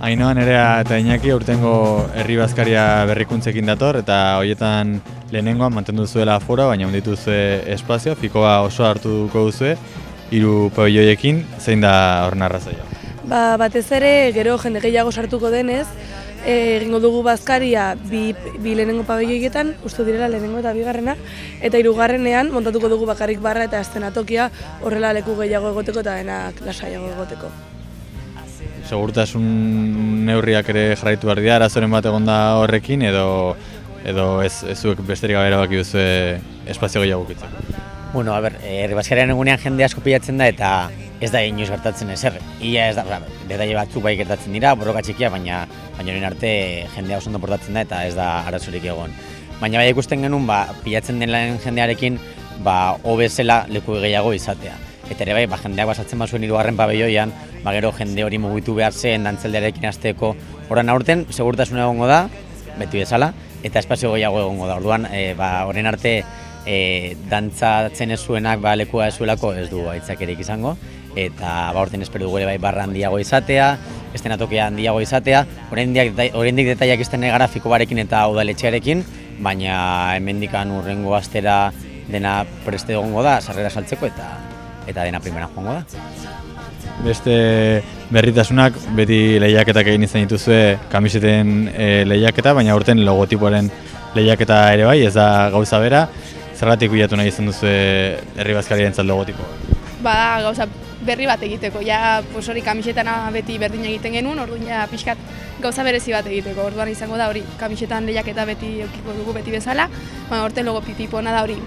Ainhoa, Nerea eta Iñaki aurtengo herri bazkaria berrikuntzekin dator eta horietan lehenengoan mantendu zuela afora, baina dituzue espazio, fikoa oso hartuko duzue, 3 pabelloiekin, zein da horren arrazoia? Batez ere, gero jende gehiago sartuko denez, egingo dugu bazkaria bi lehenengo pabelloietan, uste direla lehenengo eta bigarrena, eta 3. montatuko dugu bakarrik barra eta eszenatokia horrela leku gehiago egoteko eta denak lasaiago egoteko. Segurtasun neurriak ere jarraitu behar dira, arazoren bat egon da horrekin, edo ez zuek besterik gabe erabaki duzue espazio gehiago ukitzeko? Bueno, herri bazkariaren egunean jende asko pilatzen da eta ez da inoiz gertatzen ezer. Ia ez da, detaile batzuk bai gertatzen dira, borroka txikia, baina horien arte jendea oso ondo portatzen da eta ez da arazorik egon. Baina bai ikusten genuen, pilatzen den jendearekin, hobezela leku gehiago izatea. Eta ere bai, jendeak basatzen bazuen 3. pabelloian, gero jende hori mugitu behar zen, dantzeldearekin hasteko. Horren aurten, segurtasuna egongo da, beti bezala, eta espazio gehiago egongo da. Orduan, horren arte, dantzatzen ez zuenak lekua ez zuelako ez du aitzakiarik izango. Eta aurten espero dugu ere bai barra handiago izatea, eszenatokia handiago izatea. Oraindik detaileak izten gara fiko barekin eta udaletxearekin, baina hemendikan hurrengo astera dena preste egongo da, sarrera saltzeko eta dena primeran joango da. Beste berritasunak, beti lehiaketak egin izan dituzue kamiseten lehiaketa, baina aurten logotipoaren lehiaketa ere bai, ez da gauza bera. Zergatik bilatu nahi izan duzue herri bazkariarentzat logotipoa? Gauza berri bat egiteko, hori kamisetana beti berdin egiten genuen, orduan pixkat gauza berezi bat egiteko, orduan izango da hori kamisetan lehiaketa beti eukiko dugu beti bezala, aurten logotipoa da hori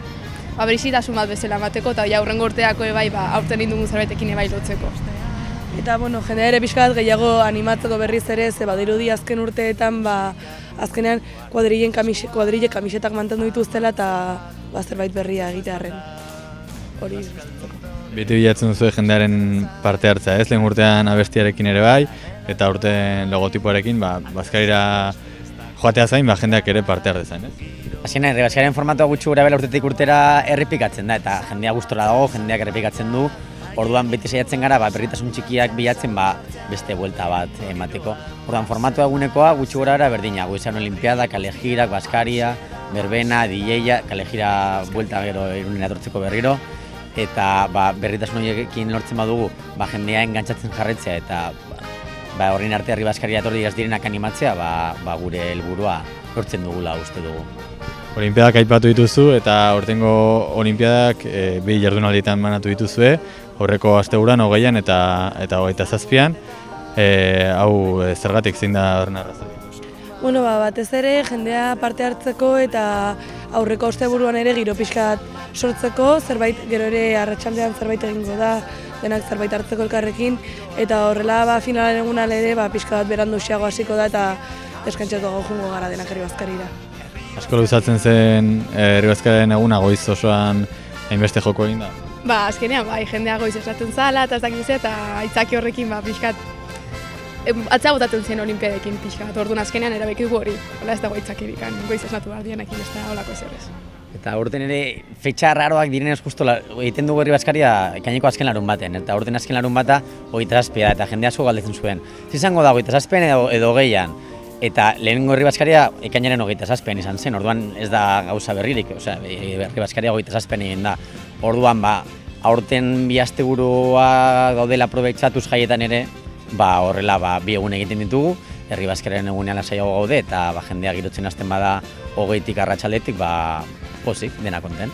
berizitasun bat bezala emateko eta hurrengo urteako aurten indugun zerbaitekin lotzeko. Eta jendea ere pixka bat gehiago animatzeko berriz ere, ze badirudi azken urteetan azkenean kuadrille kamisetak mantendu dituztela eta zerbait berria egitearren. Hori gustatzeko. Beti bilatzen duzu jendearen parte hartzea, ez? Lehen urtean abestiarekin ere bai, eta urten logotipoarekin bazkarira joatea zain, jendeak ere parte hartzen, ez? Hasieran herri bazkariaren formatua gutxi gora bela urtetik urtera errepikatzen da, eta jendea gustora dago, jendeak errepikatzen du. Orduan beti saiatzen gara berritasun txikiak bilatzen beste buelta bat emateko. Orduan formatua egunekoa gutxi gora bera berdina, goizean olimpiada, kalejirak, bazkaria, berbena, DJ-a, kalejira buelta gero Irunera etortzeko berriro. Eta berritasun horiekin lortzen badugu, jendea engantzatzen jarretzea eta horren arte herri bazkaria etorri ez direnak animatzea, gure helburua lortzen dugula uste dugu. Olimpiadak aipatu dituzu eta aurtengo olimpiadak 2 jardunaldietan banatu dituzue, aurreko asteburuan 20an eta 27an. Hau zergatik zein da horren arrazoia? Batez ere jendea parte hartzeko eta aurreko asteburuan ere giro pixkat sortzeko, gero ere arratsaldean zerbait egingo da, denak zerbait hartzeko elkarrekin, eta horrela finalaren egunan ere pixka bat beranduxiago hasiko da eta deskantzatuago joango gara denak herri bazkarira. Asko luzatzen zen herri bazkariaren eguna goiz osoan hainbeste joko egin da? Azkenean jendea goiz esaten zala eta ez dakiz eta aitzaki horrekin pixkat atzea botatzen zen olimpiadekin pixkat, orduan azkenean erabeki dugu hori, ez dago aitzakirik, goiz esnatu behar dienekin ez da holako ezerrez. Eta aurten ere fetxa raroak direnez justo egiten dugu herri bazkaria ekaineko azken larun baten, eta aurten azken larun bata 27 da eta jende asko galdetzen zuen. Izango da 27 edo 20an, eta lehenengo herri bazkaria ekainaren 27an izan zen, orduan ez da gauza berririk, herri bazkaria 27an egin da. Orduan aurten 2 asteburua gaudela aprobetxatuz jaietan ere, horrela 2 egun egiten ditugu, herri bazkariaren egunean lasaiago gaude eta jendea girotzen hasten bada 20tik arratsaldetik, pozik, dena konten.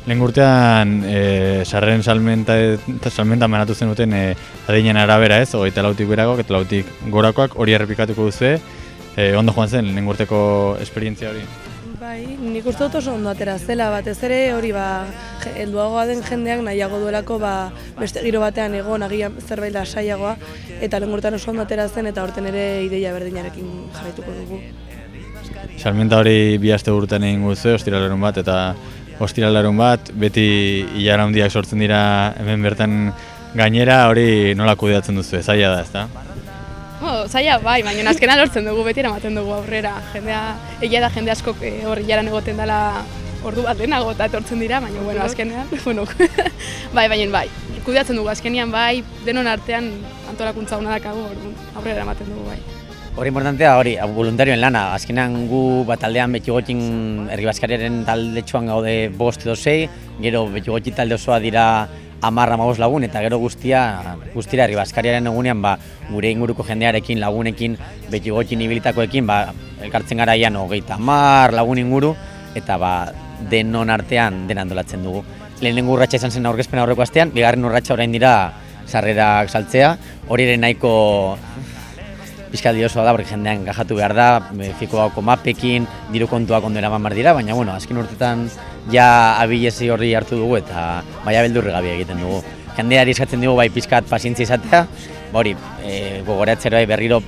Lehen urtean sarreren salmenta manatu zenuten adinen arabera, ez? 24tik berakoak eta 24tik gorakoak, hori errepikatuko duzu, ondo joan zen lehen urteko esperientzia hori? Nik uste dut oso ondo atera zela, batez ere hori helduagoa den jendeak nahiago duelako beste giro batean egon, agian zerbait lasaiagoa, eta lehen urtean oso ondo atera zen eta aurten ere ideia berdinarekin jarraituko dugu. Salmenta hori 2 asteburutan egin duzu, ostiralarun bat eta ostiralarun bat, beti ilara handiak sortzen dira hemen bertan gainera, hori nola kudeatzen duzu, zaila da, ezta? Zaila baina azkenan lortzen dugu, beti eramaten dugu aurrera. Egia da jende asko hori jaran egoten dela ordu bat lehenago eta etortzen dira, baina azkenean, baina kudeatzen dugu azkenean denon artean antolakuntza hona dakagu, orduan aurrera ematen dugu bai. Hori importantea, hori, voluntarioen lana. Azkenean gu taldean Betigotin Herri Baskariaren taldetxoan gaude 5 edo 6, gero Betigoti talde osoa dira 10-15 lagun, eta gero guztira Herri Baskariaren egunean gure inguruko jendearekin, lagunekin, Betigotin ibilitakoekin, elkartzen garaian 30 lagun inguru, eta denon artean dena antolatzen dugu. Lehenengo urratsa izan zen aurkezpena aurreko astean, bigarren urratsa orain dira sarrerak saltzea, hori ere nahiko pixkaldi osoa da, porque jendean gajatu behar da, fikoako mapekin, diru kontuak ondo eraman behar dira, baina azken urtetan ja abilezi horri hartu dugu eta baina beldurri gabi egiten dugu. Jendeari eskatzen dugu pixkat pazientzia izatea, hori, gogoratzera berriro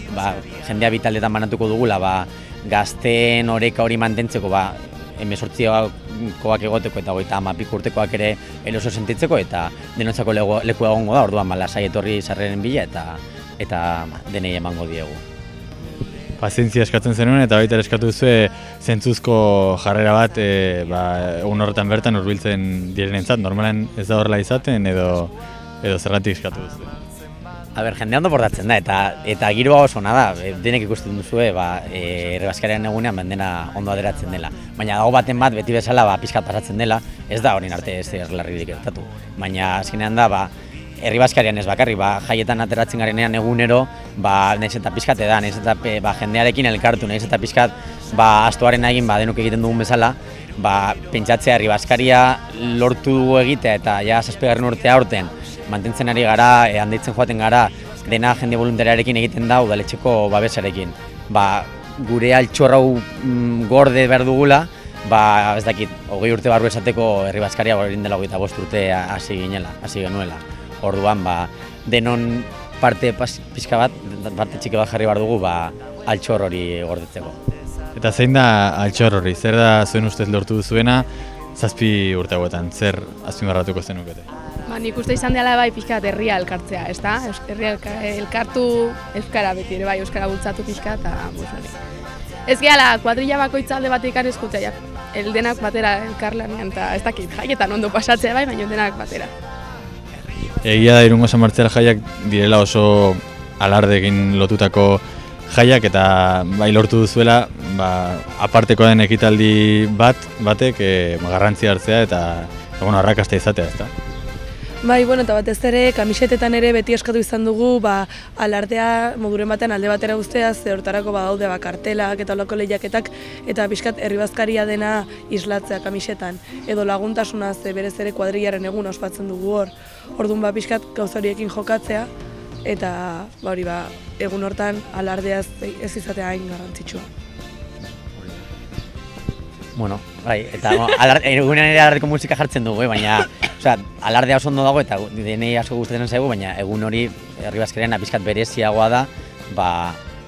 jendea bitaldetan banatuko dugula, gazteen oreka hori mantentzeko, 18koak egoteko eta 30 urtekoak ere eroso sentitzeko eta denontzako leku egongo da, orduan lasai etorri sarreren bila eta denei emango diegu. Pazientzia eskatzen zenuen eta baita eskatu duzu zentzuzko jarrera bat egun horretan bertan hurbiltzen direnentzat, normalen ez da horrela izaten edo zergatik eskatu duzu? Jende ondo portatzen da, eta giroa oso ona da, denek ikusten duzue, Herri Baskariaren egunean dena ondo aderatzen dela. Baina dago baten bat, beti bezala, pixkat pasatzen dela, ez da horien arte ez larririk gertatu. Baina azkenean da, Herri Baskarian ez bakarrik, jaietan ateratzen garenean egunero, nahiz eta pixkat edan, nahiz eta jendearekin elkartu, nahiz eta pixkat astuaren egin denok egiten dugun bezala, pentsatzea Herri Baskaria lortu dugu egitea eta ja 7. urtea aurten, mantentzen ari gara, handitzen joaten gara, dena jende voluntariarekin egiten da udaletxeko babesarekin. Gure altxorrau gorde behar dugula, ez dakit, 20 urte barru esateko Herri Baskaria horrein dela 25 urte hasi genuela. Orduan, denon parte pixka bat, parte txiki bat jarri behar dugu, altxor hori gordetzeko. Eta zein da altxor hori? Zer da zuen ustez lortu duzuena 7 urte hauetan? Zer azpimarratuko zenukete? Nik uste izan dela pixkat herria elkartzea, ez da? Herria elkartu euskara beti ere euskara bultzatu pixka eta ez gehala kuadrilla bakoitza alde batik eskutza, denak batera elkarlanean eta ez dakit, jaietan ondo pasatzea baina denak batera. Egia da Irungo San Martzial jaiak direla oso alardeekin lotutako jaiak eta lortu duzuela aparteko den ekitaldi batek garrantzia hartzea eta arrakasta izatea, ezta? Eta batez ere, kamisetetan ere beti eskatu izan dugu, alardea moduren batean alde batera guztea, ze hortarako daude kartelak eta olako lehiaketak, eta pixkat Herri Baskaria dena islatzea kamisetan, edo laguntasuna ze berez ere kuadrillaren egun ospatzen dugu hor. Orduan pixkat gauza horiekin jokatzea, eta egun hortan alardea ez izatea hain garrantzitsua. Eta egunean ere alardeko musika jartzen dugu, baina alardea oso ondo dago eta denei asko gustatzen zaigu, baina egun hori Herri Baskarian pixkat bereziagoa da,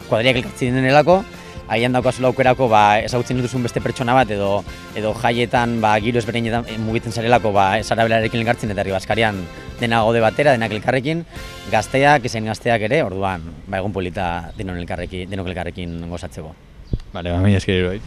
kuadriak elkartzen denelako, haian daukazula aukerako ezagutzen dituzun beste pertsona bat edo jaietan giro ezberdinetan mugitzen zarelako sarabelarekin elkartzen eta Herri Baskarian dena gaude batera, denak elkarrekin, gazteak, ezen gazteak ere, orduan egun polita denok elkarrekin gozatzeko. Mila esker Iroi.